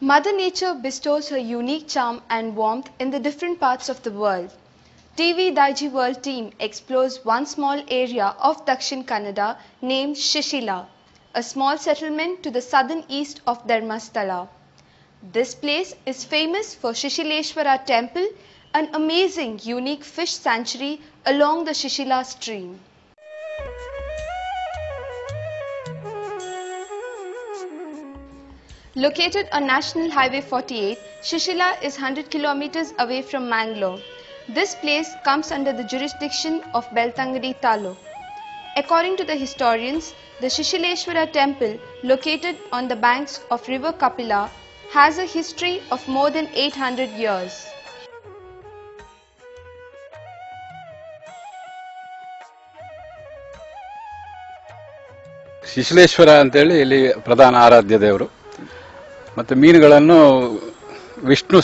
Mother Nature bestows her unique charm and warmth in the different parts of the world. TV Daiji World team explores one small area of Dakshin Kannada named Shishila, a small settlement to the southern east of Dharmasthala. This place is famous for Shishileshwara temple, an amazing unique fish sanctuary along the Shishila stream. Located on National Highway 48, Shishila is 100 kilometers away from Mangalore. This place comes under the jurisdiction of Beltangadi Taluk. According to the historians, the Shishileshwara temple, located on the banks of river Kapila, has a history of more than 800 years. Shishileshwara ಅಂತೇಳಿ ಇಲ್ಲಿ ಪ್ರಧಾನ ಆರಾಧ್ಯ ದೇವರು. ಮತ್ತು ಮೀನುಗಳನ್ನು ವಿಷ್ಣು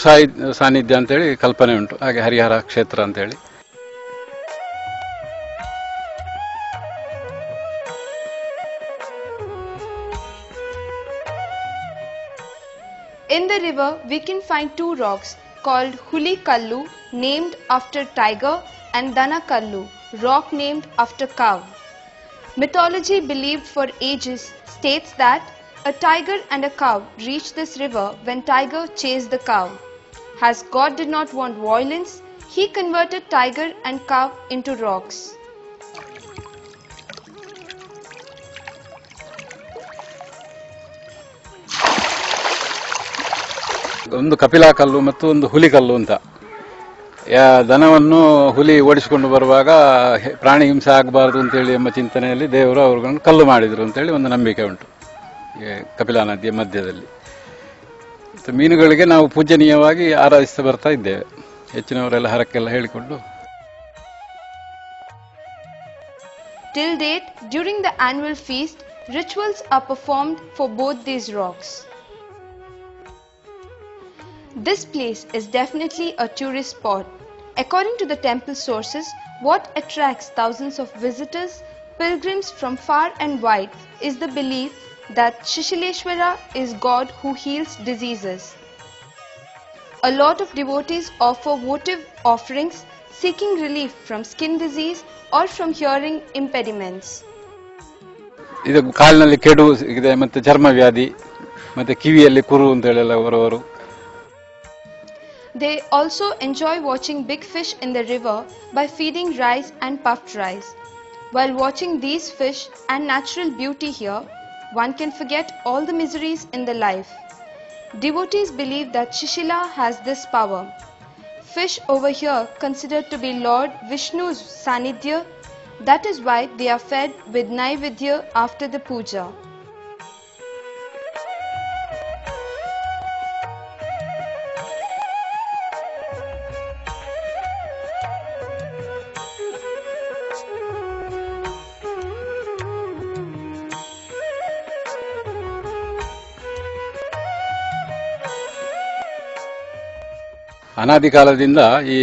ಸಾನ್ನಿಧ್ಯ ಅಂತೇಳಿ ಕಲ್ಪನೆ ಉಂಟು. ಹಾಗೆ ಹರಿಹರ ಕ್ಷೇತ್ರ ಅಂತೇಳಿ. In the river, we can find two rocks called Huli Kallu, named after tiger, and Dana Kallu, rock named after cow. Mythology believed for ages states that a tiger and a cow reached this river when tiger chased the cow. As God did not want violence, he converted tiger and cow into rocks. ಒಂದು ಕಪಿಲಾ ಕಲ್ಲು ಮತ್ತು ಒಂದು ಹುಲಿ ಕಲ್ಲು ಅಂತ. ದನವನ್ನು ಹುಲಿ ಓಡಿಸಿಕೊಂಡು ಬರುವಾಗ ಪ್ರಾಣಿ ಹಿಂಸೆ ಆಗಬಾರದು ಅಂತೇಳಿ ಎಂಬ ಚಿಂತನೆಯಲ್ಲಿ ದೇವರು ಅವರುಗಳನ್ನು ಕಲ್ಲು ಮಾಡಿದರು ಅಂತೇಳಿ ಒಂದು ನಂಬಿಕೆ ಉಂಟು ಕಪಿಲಾ ನದಿಯ ಮಧ್ಯದಲ್ಲಿ. ಮೀನುಗಳಿಗೆ ನಾವು ಪೂಜನೀಯವಾಗಿ ಆರಾಧಿಸ್ತಾ ಬರ್ತಾ ಇದ್ದೇವೆ. ಹೆಚ್ಚಿನವರೆಲ್ಲ ಹರಕ್ಕೆಲ್ಲ ಹೇಳಿಕೊಂಡು. Till date, during the annual feast, rituals are performed for both these rocks. This place is definitely a tourist spot. According to the temple sources, what attracts thousands of visitors, pilgrims from far and wide, is the belief that Shishileshwara is God who heals diseases. A lot of devotees offer votive offerings seeking relief from skin disease or from hearing impediments. ಇದು ಕಾಲಿನಲ್ಲಿ ಕೆಡು ಇದೆ, ಮತ್ತೆ ಚರ್ಮ ವ್ಯಾಧಿ, ಮತ್ತೆ ಕಿವಿಯಲ್ಲಿ ಕುರು ಅಂತ ಹೇಳೆಲ್ಲ ಬರುವರು. They also enjoy watching big fish in the river by feeding rice and puffed rice. While watching these fish and natural beauty here, one can forget all the miseries in the life. Devotees believe that Shishila has this power. Fish over here considered to be Lord Vishnu's Sanidhya. That is why they are fed with Naivedya after the puja. ಅನಾದಿ ಕಾಲದಿಂದ ಈ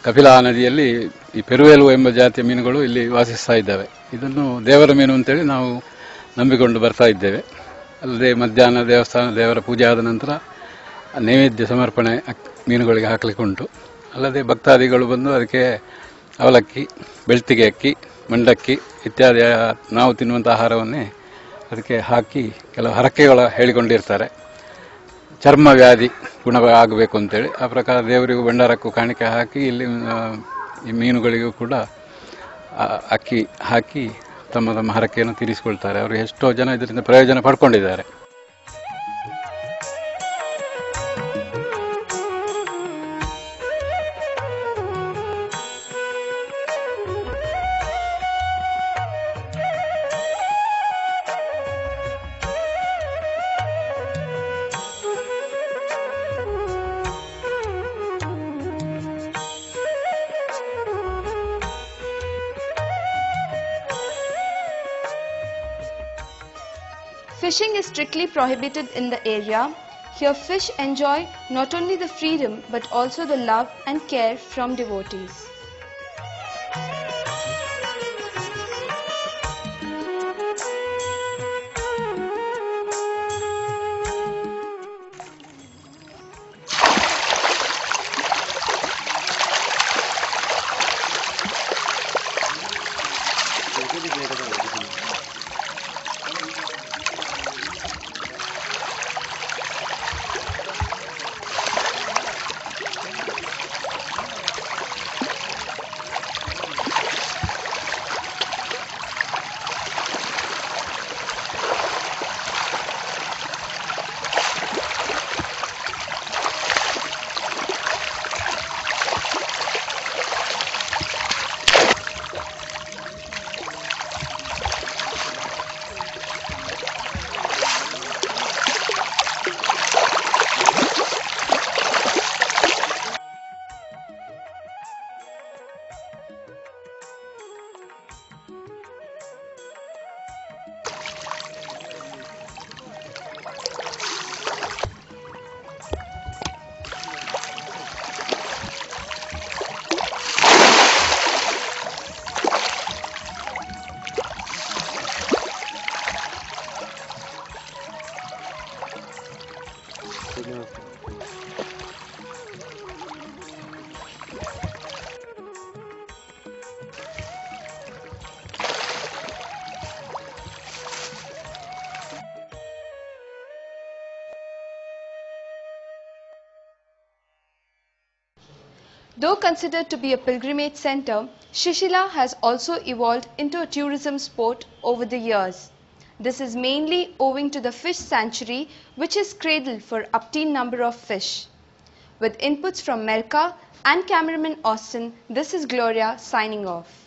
ಕಪಿಲಾ ನದಿಯಲ್ಲಿ ಈ ಪೆರುವೆಲು ಎಂಬ ಜಾತಿಯ ಮೀನುಗಳು ಇಲ್ಲಿ ವಾಸಿಸ್ತಾ ಇದ್ದಾವೆ. ಇದನ್ನು ದೇವರ ಮೀನು ಅಂತೇಳಿ ನಾವು ನಂಬಿಕೊಂಡು ಬರ್ತಾ ಇದ್ದೇವೆ. ಅಲ್ಲದೆ ಮಧ್ಯಾಹ್ನ ದೇವರ ಪೂಜೆ ಆದ ನಂತರ ನೈವೇದ್ಯ ಸಮರ್ಪಣೆ ಮೀನುಗಳಿಗೆ ಹಾಕಲಿಕ್ಕೆ ಉಂಟು. ಅಲ್ಲದೆ ಭಕ್ತಾದಿಗಳು ಬಂದು ಅದಕ್ಕೆ ಅವಲಕ್ಕಿ, ಬೆಳ್ತಿಗೆ ಅಕ್ಕಿ, ಮಂಡಕ್ಕಿ ಇತ್ಯಾದಿ ನಾವು ತಿನ್ನುವಂಥ ಆಹಾರವನ್ನೇ ಅದಕ್ಕೆ ಹಾಕಿ ಕೆಲವು ಹರಕೆಗಳು ಹೇಳಿಕೊಂಡಿರ್ತಾರೆ. ಚರ್ಮ ವ್ಯಾಧಿ ಗುಣ ಆಗಬೇಕು ಅಂತೇಳಿ ಆ ಪ್ರಕಾರ ದೇವರಿಗೂ ಭಂಡಾರಕ್ಕೂ ಕಾಣಿಕೆ ಹಾಕಿ ಇಲ್ಲಿ ಈ ಮೀನುಗಳಿಗೂ ಕೂಡ ಅಕ್ಕಿ ಹಾಕಿ ತಮ್ಮ ತಮ್ಮ ಹರಕೆಯನ್ನು ತೀರಿಸಿಕೊಳ್ತಾರೆ. ಅವರು ಎಷ್ಟೋ ಜನ ಇದರಿಂದ ಪ್ರಯೋಜನ ಪಡ್ಕೊಂಡಿದ್ದಾರೆ. Fishing is strictly prohibited in the area. Here fish enjoy not only the freedom but also the love and care from devotees. Though considered to be a pilgrimage center, Shishila has also evolved into a tourism sport over the years. This is mainly owing to the fish sanctuary, which is cradle for obscene number of fish. With inputs from Melka and cameraman Austin, this is Gloria signing off.